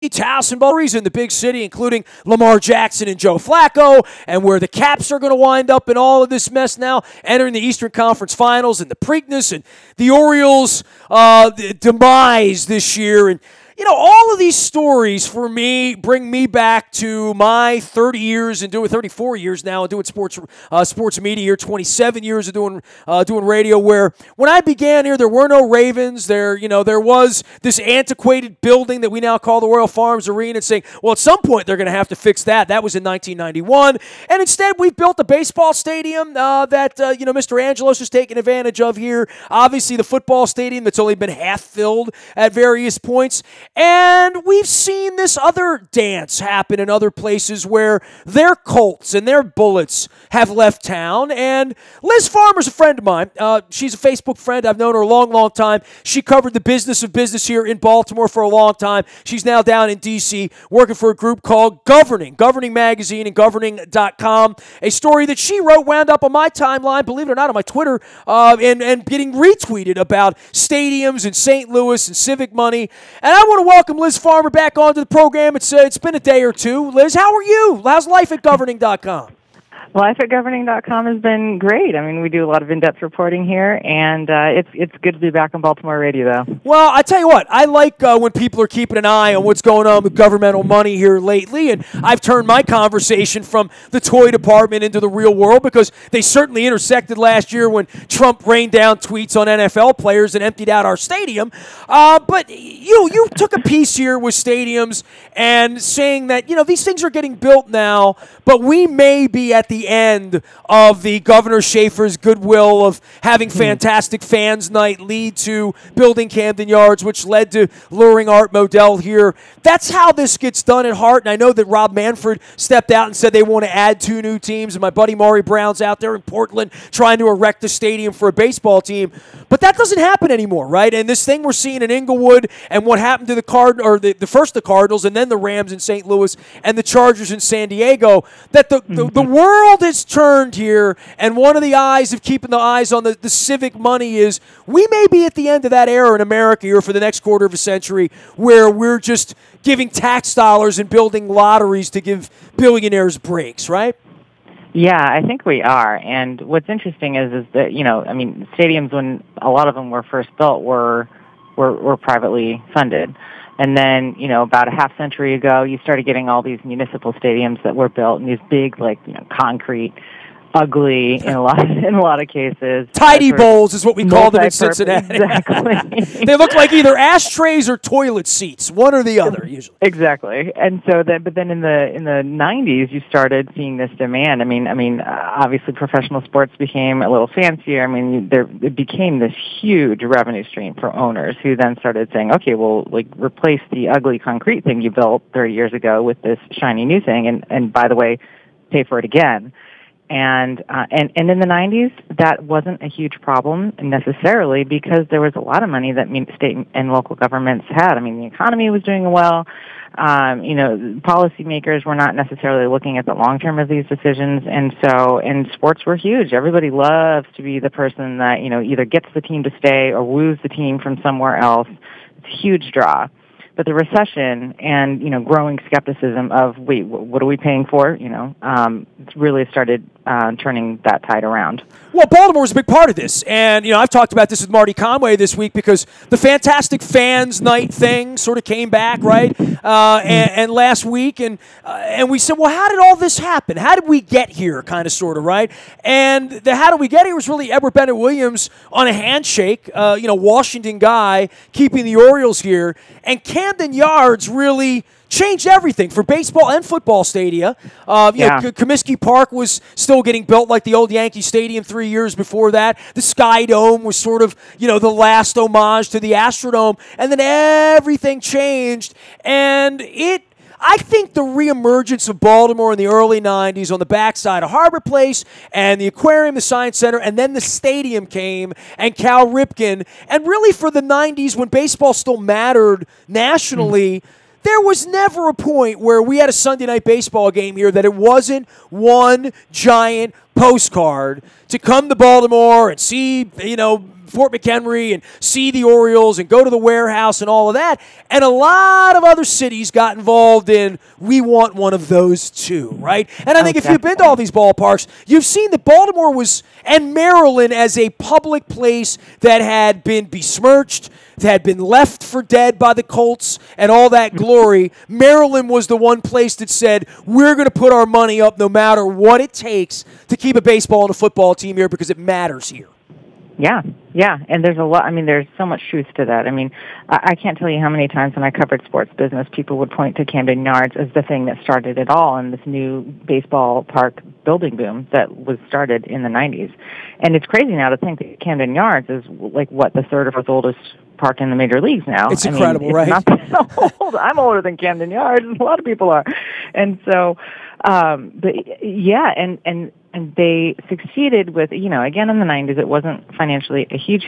Towson Bullies in the big city, including Lamar Jackson and Joe Flacco, and where the Caps are going to wind up in all of this mess now, entering the Eastern Conference Finals, and the Preakness and the Orioles' demise this year. And all of these stories for me bring me back to my 30 years and 34 years now and doing sports media here, 27 years of doing radio, where when I began here, there were no Ravens. There was this antiquated building that we now call the Royal Farms Arena, and saying, well, at some point they're going to have to fix that. That was in 1991. And instead, we've built a baseball stadium that Mr. Angelos is taking advantage of here. Obviously, the football stadium that's only been half filled at various points. And we've seen this other dance happen in other places where their Colts and their Bullets have left town. And Liz Farmer's a friend of mine. She's a Facebook friend. I've known her a long, long time. She covered the business of business here in Baltimore for a long time. She's now down in D.C. working for a group called Governing Magazine and Governing.com. A story that she wrote wound up on my timeline, believe it or not, on my Twitter, and getting retweeted about stadiums in St. Louis and civic money. And I want to welcome Liz Farmer back onto the program. It's been a day or two. Liz, how are you? How's life at Governing.com? Life at Governing.com has been great. I mean, we do a lot of in-depth reporting here, and it's good to be back on Baltimore radio, though. Well, I tell you what, I like when people are keeping an eye on what's going on with governmental money here lately, and I've turned my conversation from the toy department into the real world, because they certainly intersected last year when Trump rained down tweets on NFL players and emptied out our stadium. But you took a piece here with stadiums and saying that, these things are getting built now, but we may be at the end of the Governor Schaefer's goodwill of having fantastic fans night lead to building Camden Yards, which led to luring Art Modell here. That's how this gets done at heart, and I know that Rob Manfred stepped out and said they want to add 2 new teams, and my buddy Maury Brown's out there in Portland trying to erect a stadium for a baseball team. But that doesn't happen anymore, right? And this thing we're seeing in Inglewood and what happened to the Cardinals and then the Rams in St. Louis and the Chargers in San Diego, that the world has turned here, and one of the eyes of keeping the eyes on the civic money is we may be at the end of that era in America here for the next quarter of a century, where we're just giving tax dollars and building lotteries to give billionaires breaks, right? Yeah, I think we are. And what's interesting is that, stadiums, when a lot of them were first built, were privately funded. And then, about a half century ago, you started getting all these municipal stadiums that were built in these big, concrete, ugly in a lot of cases. Tidy bowls is what we call them in Cincinnati. Exactly. They look like either ashtrays or toilet seats, one or the other, usually. Exactly. And so but then in the 90s, you started seeing this demand. Obviously professional sports became a little fancier. It became this huge revenue stream for owners who then started saying, okay, well, replace the ugly concrete thing you built 30 years ago with this shiny new thing, and by the way, pay for it again. And in the 90s, that wasn't a huge problem necessarily, because there was a lot of money that state and local governments had. The economy was doing well. Policymakers were not necessarily looking at the long term of these decisions, and sports were huge. Everybody loves to be the person that either gets the team to stay or woos the team from somewhere else. It's a huge draw. But the recession and, growing skepticism of, wait, what are we paying for? Really started turning that tide around. Well, Baltimore was a big part of this. And, I've talked about this with Marty Conway this week, because the Fantastic Fans Night thing sort of came back, right? And last week. And we said, well, how did all this happen? How did we get here, kind of, sort of, right? And the how did we get here was really Edward Bennett Williams on a handshake, Washington guy, keeping the Orioles here. And Camden Yards really changed everything for baseball and football stadia. Comiskey Park was still getting built like the old Yankee Stadium 3 years before that. The Sky Dome was sort of, the last homage to the Astrodome. And then everything changed. And I think the reemergence of Baltimore in the early 90s on the backside of Harbor Place and the aquarium, the Science Center, and then the stadium came, and Cal Ripken. And really for the 90s, when baseball still mattered nationally, there was never a point where we had a Sunday night baseball game here that it wasn't one giant postcard to come to Baltimore and see, Fort McHenry and see the Orioles and go to the warehouse and all of that. And a lot of other cities got involved in, we want one of those too, right? And I think if you've been to all these ballparks, you've seen that Baltimore was, and Maryland as a public place that had been besmirched, that had been left for dead by the Colts and all that glory. Maryland was the one place that said, we're going to put our money up no matter what it takes to keep a baseball and a football team here because it matters here. Yeah, and there's a lot. I mean, there's so much truth to that. I mean, I can't tell you how many times when I covered sports business, people would point to Camden Yards as the thing that started it all and this new baseball park building boom that was started in the 90s. And it's crazy now to think that Camden Yards is like, the third or fourth oldest park in the major leagues now. It's incredible, right? Not that old. I'm older than Camden Yards, and a lot of people are. And so, but yeah, and they succeeded with, again in the 90s, it wasn't financially a huge,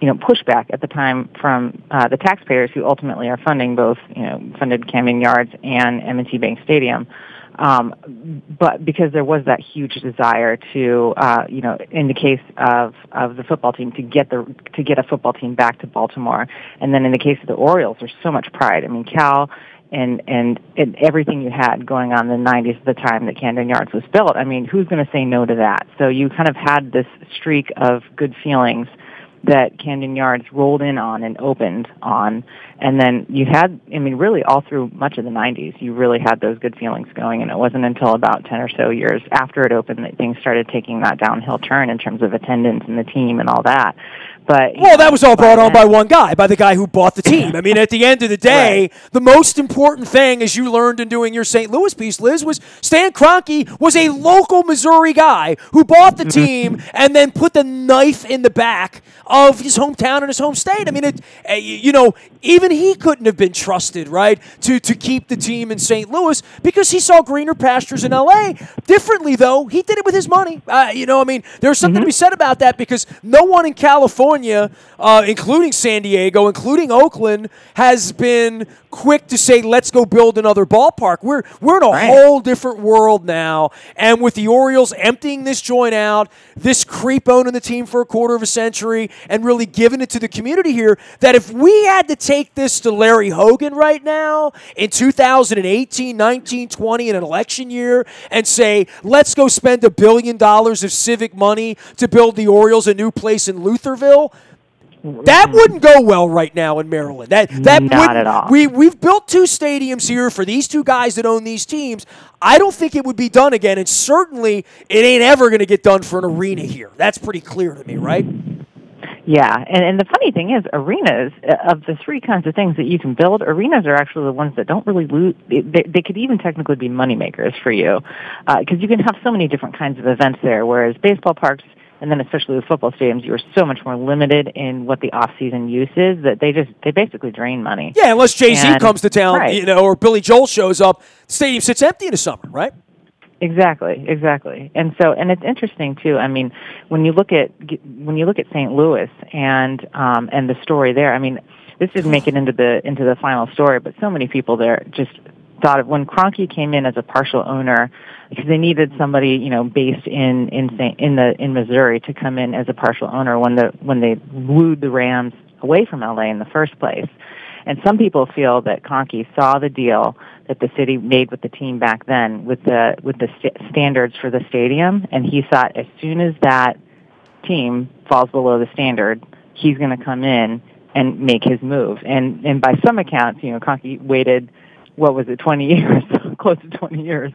pushback at the time from the taxpayers who ultimately are funding both, funded Camden Yards and M&T Bank Stadium. But because there was that huge desire to, in the case of the football team, to get a football team back to Baltimore, and then in the case of the Orioles, there's so much pride. I mean, Cal and everything you had going on in the 90s at the time that Camden Yards was built. I mean, who's going to say no to that? So you kind of had this streak of good feelings that Camden Yards rolled in on and opened on. And then you had, really all through much of the 90s, you really had those good feelings going. And it wasn't until about 10 or so years after it opened that things started taking that downhill turn in terms of attendance and the team and all that. But, that was all brought on by one guy, by the guy who bought the team. I mean, at the end of the day, right. The most important thing, as you learned in doing your St. Louis piece, Liz, was Stan Kroenke was a local Missouri guy who bought the team and then put the knife in the back of his hometown and his home state. I mean, even he couldn't have been trusted, right, to keep the team in St. Louis because he saw greener pastures in L.A. Differently, though, he did it with his money. There's something to be said about that because no one in California, including San Diego, including Oakland, has been quick to say, let's go build another ballpark. We're in a whole different world now. And with the Orioles emptying this joint out, this creep owning the team for a quarter of a century, and really giving it to the community here, that if we had to take this to Larry Hogan right now in 2018, 19, 20, in an election year, and say, let's go spend $1 billion of civic money to build the Orioles a new place in Lutherville, that wouldn't go well right now in Maryland. That not at all. We've built 2 stadiums here for these 2 guys that own these teams. I don't think it would be done again, and certainly it ain't ever going to get done for an arena here. That's pretty clear to me, right? Yeah, and the funny thing is, arenas, of the 3 kinds of things that you can build, arenas are actually the ones that don't really lose. They could even technically be moneymakers for you, because you can have so many different kinds of events there, whereas baseball parks, and then especially with football stadiums, you are so much more limited in what the off-season use is that they basically drain money. Yeah, unless Jay-Z comes to town, or Billy Joel shows up, the stadium sits empty in the summer, right? Exactly. And so, and it's interesting too. I mean, when you look at St. Louis and the story there, I mean, this didn't make it into the final story, but so many people there just thought of when Kroenke came in as a partial owner, because they needed somebody, based in Missouri to come in as a partial owner when they wooed the Rams away from LA in the first place. And some people feel that Kroenke saw the deal that the city made with the team back then with the standards for the stadium, and he thought as soon as that team falls below the standard, he's going to come in and make his move. And by some accounts, Kroenke waited, 20 years, close to 20 years,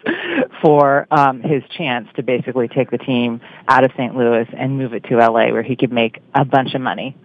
for his chance to basically take the team out of St. Louis and move it to L.A., where he could make a bunch of money.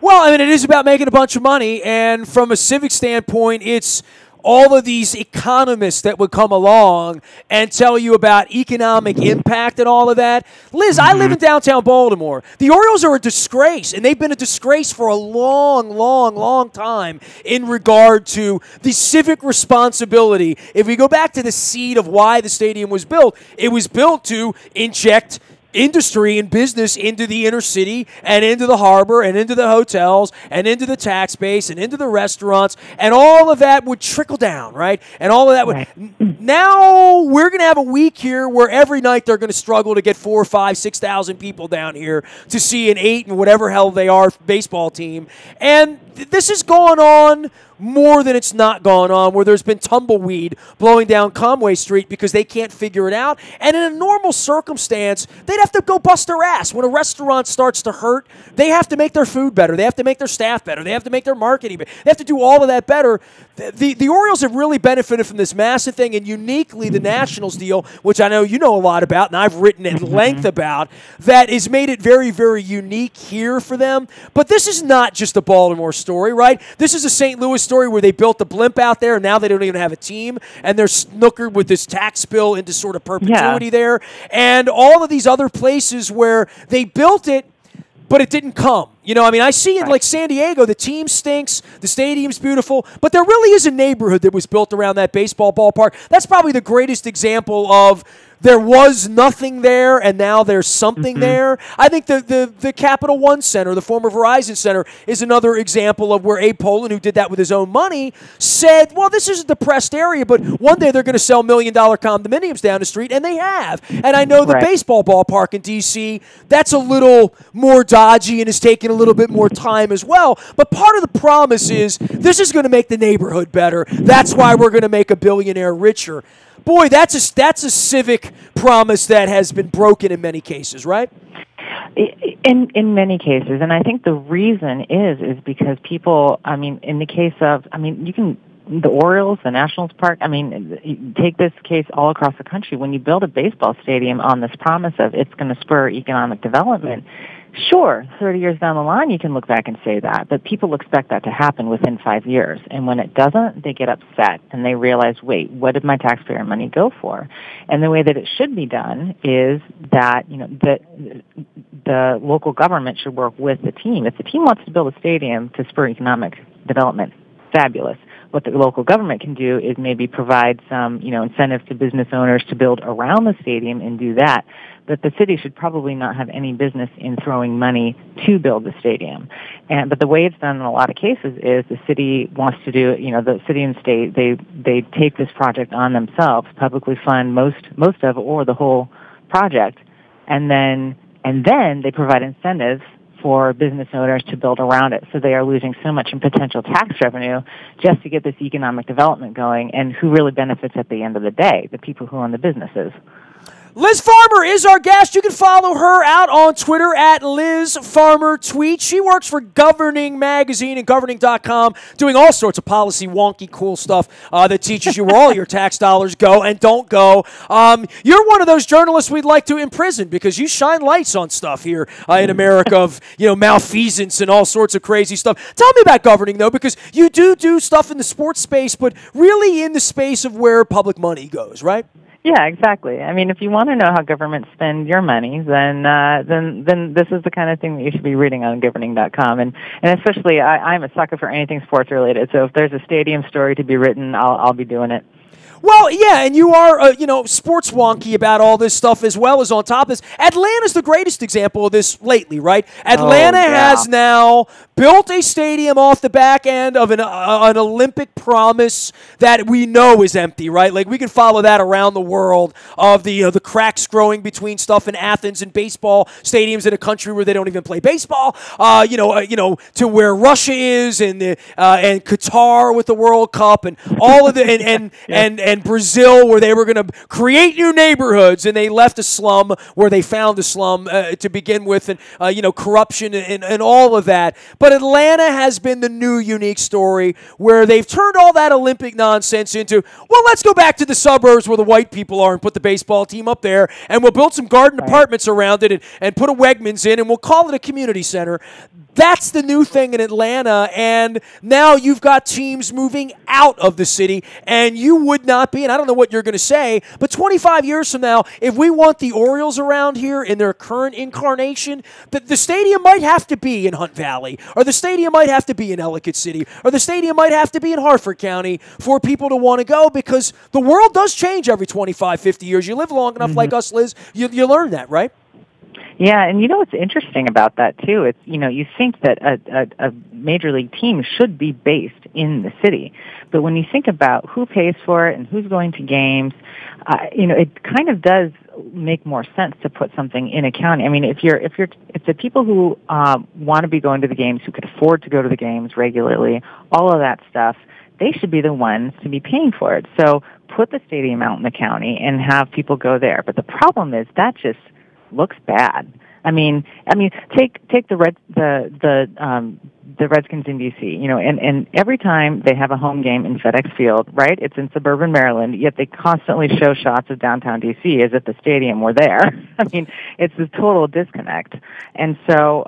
Well, I mean, it is about making a bunch of money, and from a civic standpoint, it's all of these economists that would come along and tell you about economic impact and all of that. Liz, I live in downtown Baltimore. The Orioles are a disgrace, and they've been a disgrace for a long, long, long time in regard to the civic responsibility. If we go back to the seed of why the stadium was built, it was built to inject industry and business into the inner city and into the harbor and into the hotels and into the tax base and into the restaurants, and all of that would trickle down, right? And all of that would. Now we're going to have a week here where every night they're going to struggle to get 4,000, 5,000, 6,000 people down here to see an 8 and whatever hell they are baseball team. And this has gone on more than it's not gone on, where there's been tumbleweed blowing down Conway Street because they can't figure it out. And in a normal circumstance, they'd have to go bust their ass. When a restaurant starts to hurt, they have to make their food better. They have to make their staff better. They have to make their marketing better. They have to do all of that better. The Orioles have really benefited from this massive thing, and uniquely the Nationals deal, which I know you know a lot about and I've written at length about, that has made it very, very unique here for them. But this is not just a Baltimore story, right? This is a St. Louis story where they built the blimp out there, and now they don't even have a team, and they're snookered with this tax bill into sort of perpetuity there. And all of these other places where they built it, but it didn't come. You know, I mean, I see it like San Diego. The team stinks. The stadium's beautiful. But there really is a neighborhood that was built around that baseball ballpark. That's probably the greatest example of there was nothing there, and now there's something there. I think the Capital One Center, the former Verizon Center, is another example of where Abe Poland, who did that with his own money, said, well, this is a depressed area, but one day they're going to sell $1 million condominiums down the street, and they have. And I know the baseball ballpark in D.C., that's a little more dodgy and is taking a little bit more time as well. But part of the promise is this is going to make the neighborhood better. That's why we're going to make a billionaire richer. Boy, that's a civic promise that has been broken in many cases, right? In many cases, and I think the reason is because people, I mean, in the case of, I mean, you can, the Orioles, the Nationals Park, I mean, take this case all across the country. When you build a baseball stadium on this promise of it's going to spur economic development, sure, 30 years down the line, you can look back and say that, but people expect that to happen within 5 years. And when it doesn't, they get upset and they realize, wait, what did my taxpayer money go for? And the way that it should be done is that, you know, the local government should work with the team. If the team wants to build a stadium to spur economic development, fabulous. What the local government can do is maybe provide some, you know, incentives to business owners to build around the stadium and do that. But the city should probably not have any business in throwing money to build the stadium. But the way it's done in a lot of cases is the city wants to do, you know, the city and state, they take this project on themselves, publicly fund most of or the whole project, and then they provide incentives for business owners to build around it. So they are losing so much in potential tax revenue just to get this economic development going. And who really benefits at the end of the day? The people who own the businesses. Liz Farmer is our guest. You can follow her out on Twitter at Liz Farmer Tweet. She works for Governing Magazine and Governing.com, doing all sorts of policy wonky cool stuff that teaches you where all your tax dollars go and don't go. You're one of those journalists we'd like to imprison because you shine lights on stuff here in America of, you know, malfeasance and all sorts of crazy stuff. Tell me about Governing, though, because you do stuff in the sports space, but really in the space of where public money goes, right? Yeah, exactly. I mean, if you want to know how governments spend your money, then this is the kind of thing that you should be reading on governing.com. And especially, I'm a sucker for anything sports related. So if there's a stadium story to be written, I'll be doing it. Well, yeah, and you are, sports wonky about all this stuff as well as on top of this. Atlanta's the greatest example of this lately, right? Atlanta has now built a stadium off the back end of an Olympic promise that we know is empty, right? Like, we can follow that around the world of the cracks growing between stuff in Athens and baseball stadiums in a country where they don't even play baseball, to where Russia is and Qatar with the World Cup and all of the and Brazil, where they were going to create new neighborhoods, and they left a slum where they found a slum to begin with, and corruption and all of that. But Atlanta has been the new unique story where they've turned all that Olympic nonsense into, well, let's go back to the suburbs where the white people are and put the baseball team up there, and we'll build some garden apartments around it and put a Wegmans in, and we'll call it a community center. That's the new thing in Atlanta, and now you've got teams moving out of the city, and you would not be, and I don't know what you're going to say, but 25 years from now, if we want the Orioles around here in their current incarnation, the stadium might have to be in Hunt Valley, or the stadium might have to be in Ellicott City, or the stadium might have to be in Hartford County for people to want to go, because the world does change every 25, 50 years. You live long enough like us, Liz, you learn that, right? Yeah, and what's interesting about that too? It's you think that a major league team should be based in the city, but when you think about who pays for it and who's going to games, it kind of does make more sense to put something in a county. I mean, if the people who want to be going to the games, who could afford to go to the games regularly, all of that stuff, they should be the ones to be paying for it. So put the stadium out in the county and have people go there. But the problem is that just looks bad. I mean, take the Redskins in DC, and every time they have a home game in FedEx Field, right? It's in suburban Maryland, yet they constantly show shots of downtown DC as if the stadium were there. I mean, it's a total disconnect. And so,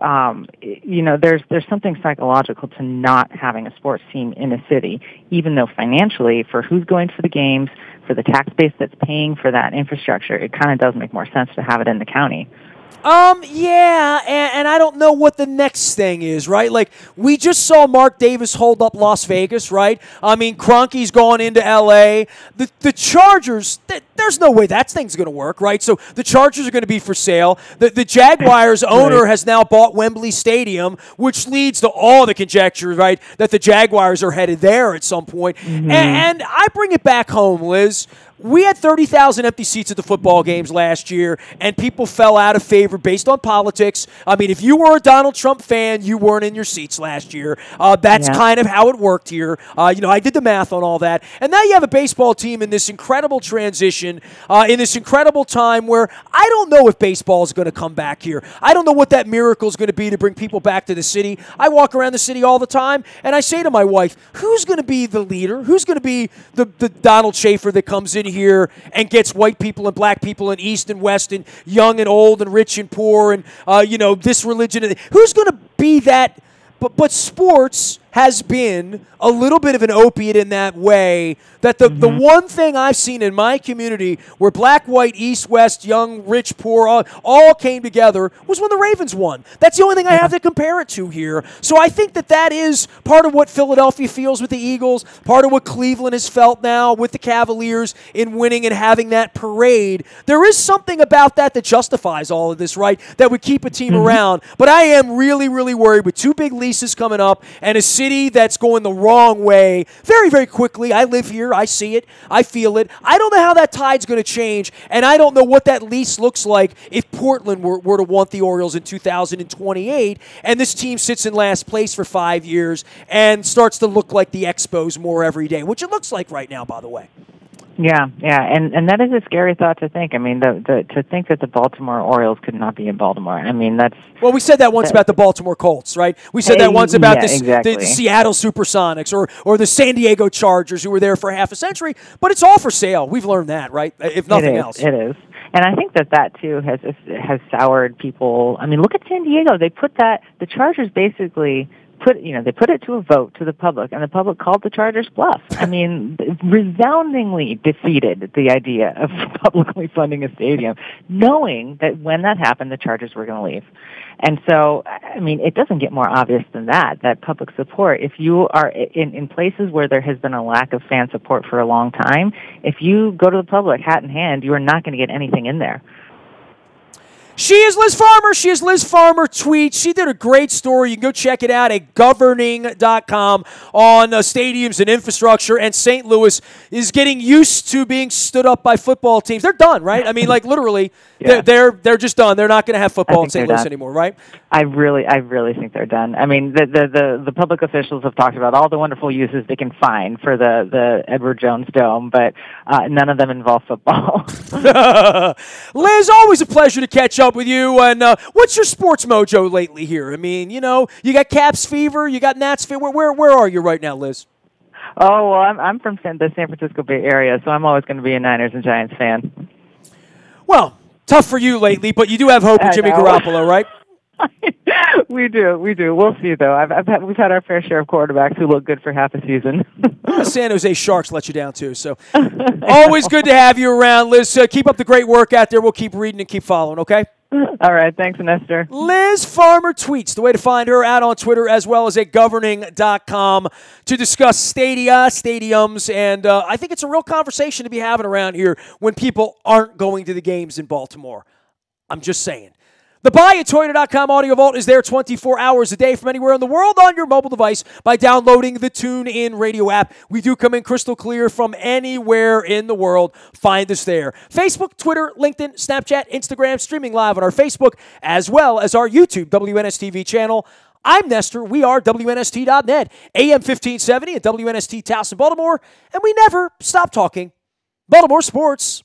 there's something psychological to not having a sports team in a city, even though financially, for who's going to the games, for the tax base that's paying for that infrastructure, it kind of does make more sense to have it in the county. Yeah, and I don't know what the next thing is, right? Like, we just saw Mark Davis hold up Las Vegas, right? I mean, Kroenke's gone into L.A. The Chargers, there's no way that thing's going to work, right? So the Chargers are going to be for sale. The Jaguars owner has now bought Wembley Stadium, which leads to all the conjecture, right, that the Jaguars are headed there at some point. Mm-hmm. And I bring it back home, Liz. We had 30,000 empty seats at the football games last year, and people fell out of favor based on politics. I mean, if you were a Donald Trump fan, you weren't in your seats last year. That's kind of how it worked here. I did the math on all that. And now you have a baseball team in this incredible transition, in this incredible time where I don't know if baseball is going to come back here. I don't know what that miracle is going to be to bring people back to the city. I walk around the city all the time, and I say to my wife, who's going to be the leader? Who's going to be the Donald Schaefer that comes in here and gets white people and black people and east and west and young and old and rich and poor and this religion? Who's going to be that? But sports has been a little bit of an opiate in that way, that the one thing I've seen in my community where black, white, east, west, young, rich, poor, all came together was when the Ravens won. That's the only thing I have to compare it to here. So I think that is part of what Philadelphia feels with the Eagles, part of what Cleveland has felt now with the Cavaliers in winning and having that parade. There is something about that justifies all of this, right, that would keep a team around. But I am really, really worried with two big leases coming up and a city that's going the wrong way very, very quickly. I live here. I see it. I feel it. I don't know how that tide's going to change, and I don't know what that lease looks like if Portland were to want the Orioles in 2028, and this team sits in last place for 5 years and starts to look like the Expos more every day, which it looks like right now, by the way. Yeah, and that is a scary thought to think. I mean, to think that the Baltimore Orioles could not be in Baltimore. I mean, that's... Well, we said that once about the Baltimore Colts, right? We said that once about the Seattle Supersonics or the San Diego Chargers, who were there for half a century. But it's all for sale. We've learned that, right? If nothing else. It is. And I think that too has soured people. I mean, look at San Diego. They put the Chargers basically... they put it to a vote to the public, and the public called the Chargers bluff. I mean, resoundingly defeated the idea of publicly funding a stadium, knowing that when that happened, the Chargers were going to leave. And so, I mean, it doesn't get more obvious than that public support. If you are in places where there has been a lack of fan support for a long time, if you go to the public hat in hand, you are not going to get anything in there. She is Liz Farmer. She is Liz Farmer Tweets. She did a great story. You can go check it out at governing.com on stadiums and infrastructure. And St. Louis is getting used to being stood up by football teams. They're done, right? I mean, like literally, they're just done. They're not going to have football in St. Louis anymore, right? I really think they're done. I mean, the public officials have talked about all the wonderful uses they can find for the Edward Jones Dome, but none of them involve football. Liz, always a pleasure to catch up with you. And what's your sports mojo lately here? I mean, you got Caps fever, you got Nats fever. Where are you right now, Liz? Oh, well, I'm from the San Francisco Bay Area, so I'm always going to be a Niners and Giants fan. Well, tough for you lately, but you do have hope in Jimmy Garoppolo, right? We do. We'll see, though. We've had our fair share of quarterbacks who look good for half a season. The San Jose Sharks let you down, too. So always good to have you around, Liz. Keep up the great work out there. We'll keep reading and keep following, okay? All right. Thanks, Nestor. Liz Farmer Tweets. The way to find her out on Twitter as well as at governing.com to discuss stadiums. And I think it's a real conversation to be having around here when people aren't going to the games in Baltimore. I'm just saying. The buyatoyota.com audio vault is there 24 hours a day from anywhere in the world on your mobile device by downloading the TuneIn Radio app. We do come in crystal clear from anywhere in the world. Find us there. Facebook, Twitter, LinkedIn, Snapchat, Instagram, streaming live on our Facebook, as well as our YouTube WNSTV channel. I'm Nestor. We are WNST.net, AM 1570 at WNST Towson, Baltimore, and we never stop talking Baltimore sports.